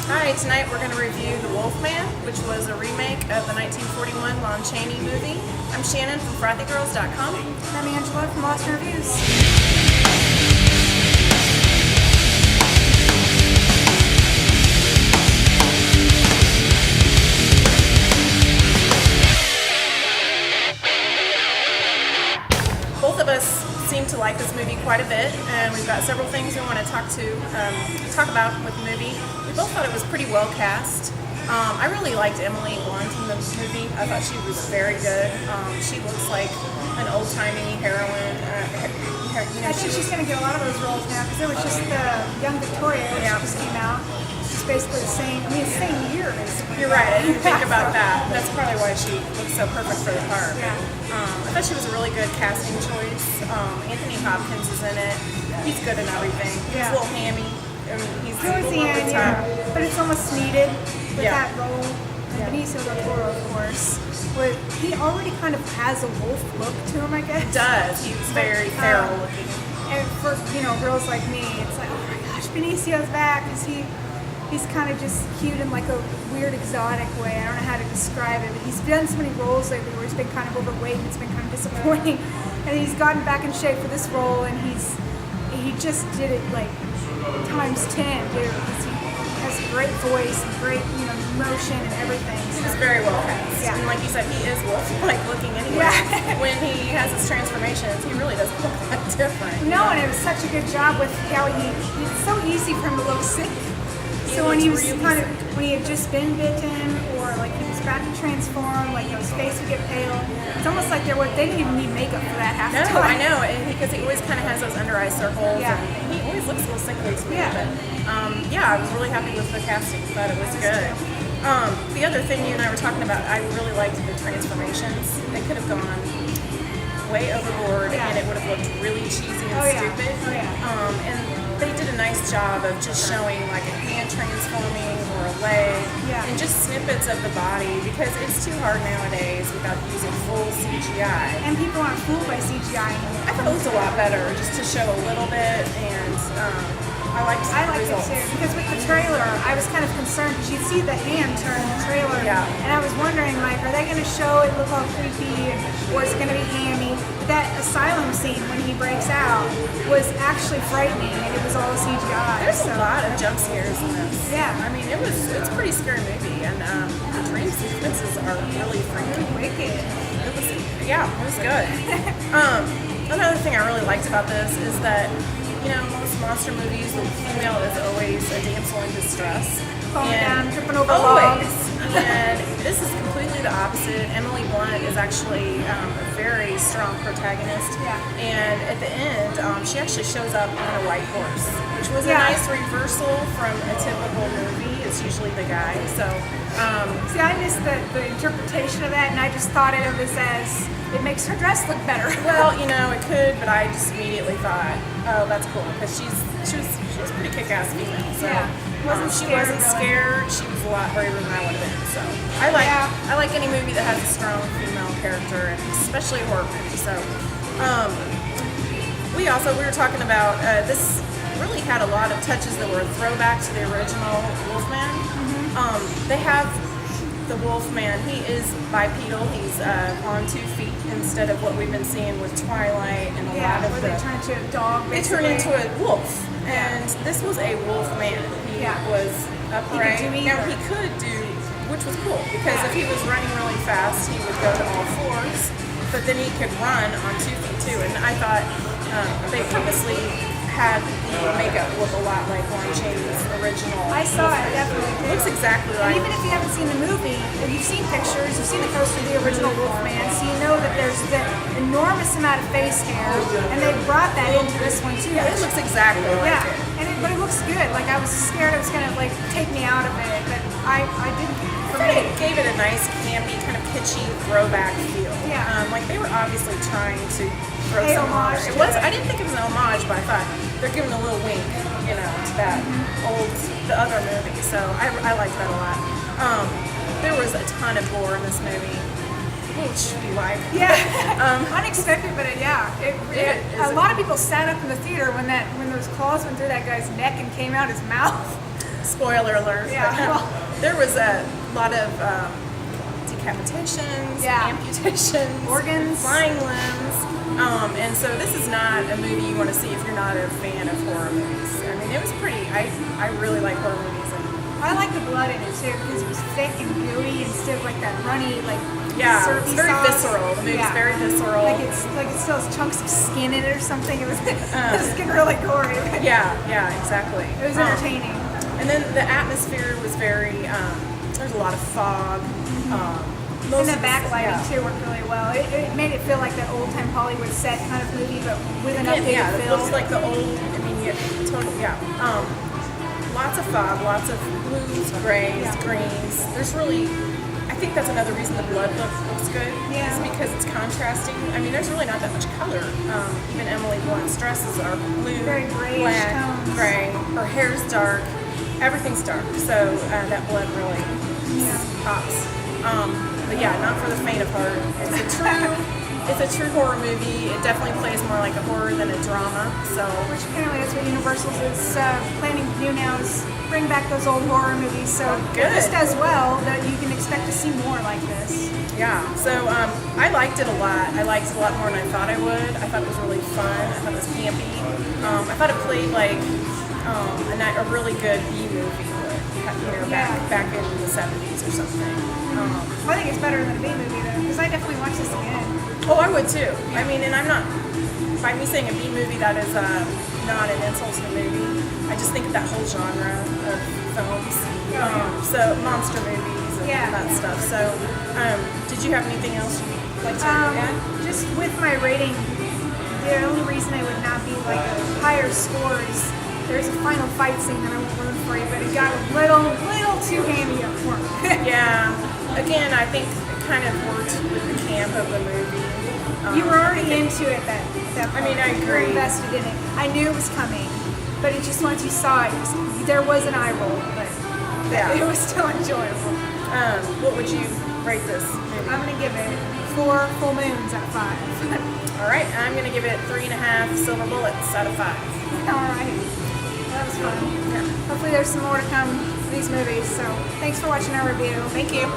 Hi, tonight we're going to review The Wolfman, which was a remake of the 1941 Lon Chaney movie. I'm Shannon from FrothyGirls.com. And I'm Angela from Lost in Reviews. Both of us seem to like this movie quite a bit, and we've got several things we want to talk about with the movie. We both thought it was pretty well cast. I really liked Emily Blunt in the movie. I thought she was very good. She looks like an old-timey heroine. I think she's going to get a lot of those roles now because it was just the Young Victoria, which just came out. She's basically the same year. You're right, I didn't think about that. That's probably why she looks so perfect for the part. Yeah. I thought she was a really good casting choice. Anthony Hopkins is in it. He's good in everything. He's a little hammy. I mean, he's Towards the end, but it's almost needed with that role. And Benicio del Toro, of course. But he already kind of has a wolf look to him, I guess. He does. He's very feral looking. And for girls like me, it's like, oh my gosh, Benicio's back, because he's kind of just cute in like a weird exotic way. I don't know how to describe it, but he's done so many roles lately where he's been kind of overweight and it's been kind of disappointing. And he's gotten back in shape for this role, and he just did it like times 10. Dude. He has a great voice and great motion and everything. He's very well cast. Yeah. And like you said, he is wolf-like looking anyway. Yeah. When he has his transformations, he really doesn't look that different. No, and it was such a good job with how it's so easy for him to look sick. So when he was really when he had just been bitten, or like he was about to transform, like his face would get pale. It's almost like they didn't even need makeup for that half the No, time. I know, and because he always kind of has those under eye circles, Yeah. and he always looks a little sickly to me. Yeah. But I was really happy with the casting. Thought it was good. The other thing you and I were talking about, I really liked the transformations. They could have gone way overboard, and it would have looked really cheesy and stupid. And they did a nice job of just showing like a hand transforming or a leg, and just snippets of the body, because it's too hard nowadays without using full CGI. And people aren't fooled by CGI anymore. I thought it was a lot better just to show a little bit, and I liked the results. It too, because with the trailer, I was kind of concerned because you'd see the hand turn in the trailer, and I was wondering, like, are they going to show it look all creepy, or is it going to be hammy? That asylum scene when he breaks out was actually frightening, and it was all CGI. There's a lot of jump scares in this. Yeah. I mean, it's a pretty scary movie, and the dream sequences are really freaky. Wicked. It was good. Another thing I really liked about this is that, most monster movies, the female is always a damsel in distress. Falling down, tripping over always. logs. And this is completely the opposite. Emily Blunt is actually a very strong protagonist. Yeah. And at the end, she actually shows up on a white horse, which was a nice reversal from a typical movie. It's usually the guy. So, see, I missed the interpretation of that, and I just thought of it as it makes her dress look better. Well, it could, but I just immediately thought, oh, that's cool, because she was a pretty kick-ass female. So she wasn't scared. She was a lot braver than I would have been. So I like any movie that has a strong female character, and especially a horror movie. So we were talking about this. Really had a lot of touches that were a throwback to the original Wolfman. They have the Wolfman. He is bipedal. He's on 2 feet instead of what we've been seeing with Twilight and a lot of where they turn into a dog. They turn into a wolf, and this was a Wolfman. He was upright. Now he could do, which was cool, because if he was running really fast, he would go to all fours. But then he could run on 2 feet too. And I thought they purposely had the makeup look a lot like Lon Chaney's original. I saw it, definitely. It looks exactly like. And even if you haven't seen the movie, if you've seen pictures, you've seen the poster of the original Wolfman, so you know that there's the enormous amount of face hair, and they brought that into this one too. Yeah, it looks exactly like it. But it looks good. Like, I was scared it was gonna take me out of it, but I didn't. For me, it gave it a nice, campy, kind of kitschy throwback feel. Yeah. Like they were obviously trying to throw some homage. It was. I didn't think it was an homage, but I thought they're giving a little wink, to that the other movie. So I liked that a lot. There was a ton of gore in this movie, which you like. Yeah. Unexpected, but a lot of people sat up in the theater when those claws went through that guy's neck and came out his mouth. Spoiler alert. Yeah, well. There was a lot of decapitations, Yeah. amputations, Organs. flying limbs. And so this is not a movie you want to see if you're not a fan of horror movies. I mean, it was pretty, I really like horror movies. And I like the blood in it too because it was thick and gooey instead of like that runny, like yeah, syrupy it's very sauce. visceral. The movie's Yeah. very visceral. Like it still has chunks of skin in it or something. It was it was getting really gory. yeah, exactly. It was entertaining. And then the atmosphere was very, there's a lot of fog. And the backlighting too worked really well. It made it feel like that old time Hollywood set kind of movie, but with an updated Yeah, it feel. looks like the old, I mean, totally, yeah. Lots of fog, lots of blues, grays, greens. There's really, I think that's another reason the blood looks good. Yeah. Is because it's contrasting. I mean, there's really not that much color. Even Emily Blunt's dresses are blue, Very grayish black, tones. gray. Her hair's dark. Everything's dark. So that blood really pops. But yeah, not for the faint of heart. It's a true horror movie. It definitely plays more like a horror than a drama. So, Which apparently that's what Universal is planning to do now is bring back those old horror movies. So Good. if this does well, that you can expect to see more like this. yeah. So I liked it a lot. I liked it a lot more than I thought I would. I thought it was really fun. I thought it was campy. I thought it played like a really good B movie would, back in the 70s or something. I think it's better than a B movie though, because I definitely watch this again. Oh, I would too. I mean, and I'm not, by me saying a B movie, that is not an insult to the movie. I just think of that whole genre of films. So monster movies and that stuff. So did you have anything else you'd like to add? Just with my rating, the only reason I would not be like a higher score is there's a final fight scene that I won't ruin for you, but it got a little too hammy up for me. Yeah. Again, I think it kind of worked with the camp of the movie. You were already into it that I mean, I You were agree. invested in it. I knew it was coming, but it just once you saw it, there was an eye roll, but it was still enjoyable. What would you rate this movie? I'm gonna give it 4 full moons out of 5. All right, I'm going to give it 3.5 silver bullets out of 5. All right, that was fun. Hopefully, there's some more to come for these movies. So, thanks for watching our review. Thank you.